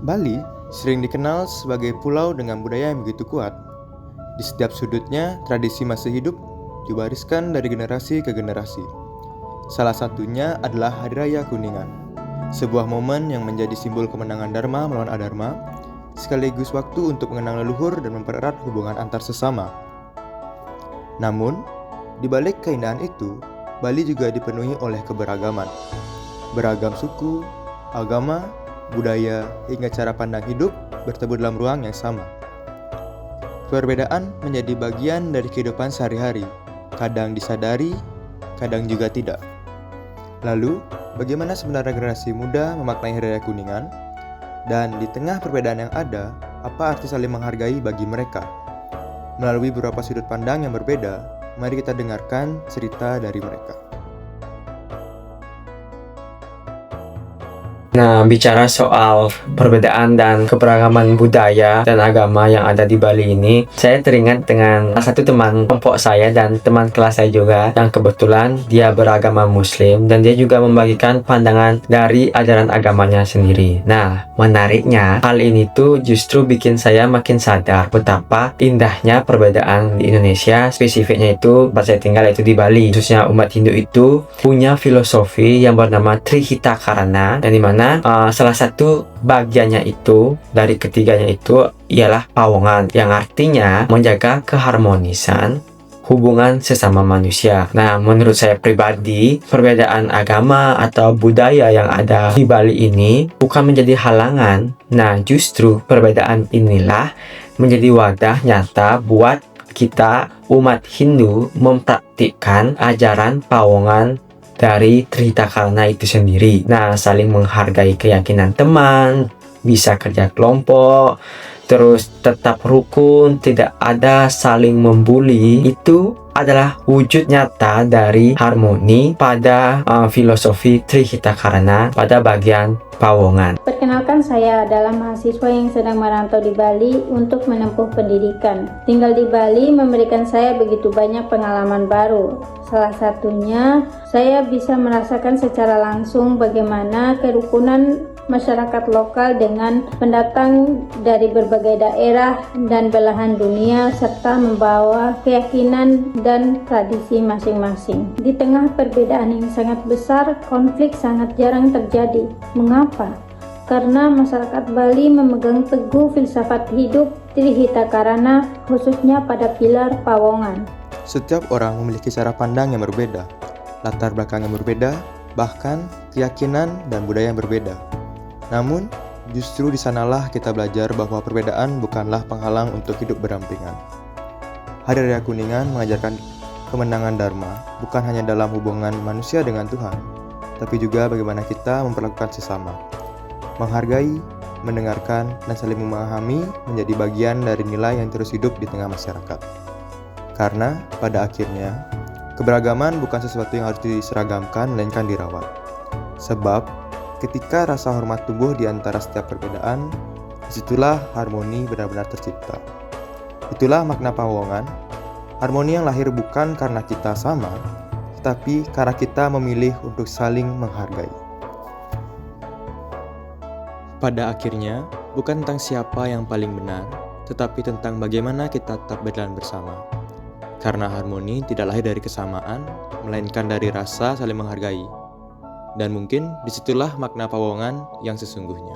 Bali sering dikenal sebagai pulau dengan budaya yang begitu kuat. Di setiap sudutnya, tradisi masih hidup, diwariskan dari generasi ke generasi. Salah satunya adalah Hari Raya Kuningan, sebuah momen yang menjadi simbol kemenangan Dharma melawan Adharma, sekaligus waktu untuk mengenang leluhur dan mempererat hubungan antar sesama. Namun, di balik keindahan itu, Bali juga dipenuhi oleh keberagaman. Beragam suku, agama, budaya, hingga cara pandang hidup bertemu dalam ruang yang sama. Perbedaan menjadi bagian dari kehidupan sehari-hari, kadang disadari, kadang juga tidak. Lalu, bagaimana sebenarnya generasi muda memaknai Hari Raya Kuningan? Dan di tengah perbedaan yang ada, apa arti saling menghargai bagi mereka? Melalui beberapa sudut pandang yang berbeda, mari kita dengarkan cerita dari mereka. Nah, bicara soal perbedaan dan keberagaman budaya dan agama yang ada di Bali ini, saya teringat dengan salah satu teman kelompok saya dan teman kelas saya juga, yang kebetulan dia beragama Muslim dan dia juga membagikan pandangan dari ajaran agamanya sendiri. Nah, menariknya, hal ini tuh justru bikin saya makin sadar betapa indahnya perbedaan di Indonesia, spesifiknya itu tempat saya tinggal yaitu di Bali. Khususnya umat Hindu itu punya filosofi yang bernama Trihita Karana, dan dimana salah satu bagiannya itu dari ketiganya itu ialah pawongan, yang artinya menjaga keharmonisan hubungan sesama manusia. Nah, menurut saya pribadi, perbedaan agama atau budaya yang ada di Bali ini bukan menjadi halangan. Nah, justru perbedaan inilah menjadi wadah nyata buat kita umat Hindu mempraktikkan ajaran pawongan dari Trihita Karana itu sendiri. Nah, saling menghargai keyakinan teman, bisa kerja kelompok, terus tetap rukun, tidak ada saling membuli. Itu adalah wujud nyata dari harmoni pada filosofi Trihita Karana pada bagian pawongan. Perkenalkan, saya adalah mahasiswa yang sedang merantau di Bali untuk menempuh pendidikan. Tinggal di Bali memberikan saya begitu banyak pengalaman baru. Salah satunya, saya bisa merasakan secara langsung bagaimana kerukunan masyarakat lokal dengan pendatang dari berbagai daerah dan belahan dunia, serta membawa keyakinan dan tradisi masing-masing. Di tengah perbedaan yang sangat besar, konflik sangat jarang terjadi. Mengapa? Karena masyarakat Bali memegang teguh filsafat hidup Trihita Karana, khususnya pada pilar pawongan. Setiap orang memiliki cara pandang yang berbeda, latar belakang yang berbeda, bahkan keyakinan dan budaya yang berbeda. Namun, justru di sanalah kita belajar bahwa perbedaan bukanlah penghalang untuk hidup berdampingan. Hari Raya Kuningan mengajarkan kemenangan Dharma bukan hanya dalam hubungan manusia dengan Tuhan, tapi juga bagaimana kita memperlakukan sesama. Menghargai, mendengarkan, dan saling memahami menjadi bagian dari nilai yang terus hidup di tengah masyarakat. Karena pada akhirnya, keberagaman bukan sesuatu yang harus diseragamkan, melainkan dirawat. Sebab, ketika rasa hormat tumbuh di antara setiap perbedaan, disitulah harmoni benar-benar tercipta. Itulah makna pawongan, harmoni yang lahir bukan karena kita sama, tetapi karena kita memilih untuk saling menghargai. Pada akhirnya, bukan tentang siapa yang paling benar, tetapi tentang bagaimana kita tetap berjalan bersama. Karena harmoni tidak lahir dari kesamaan, melainkan dari rasa saling menghargai. Dan mungkin disitulah makna pawongan yang sesungguhnya.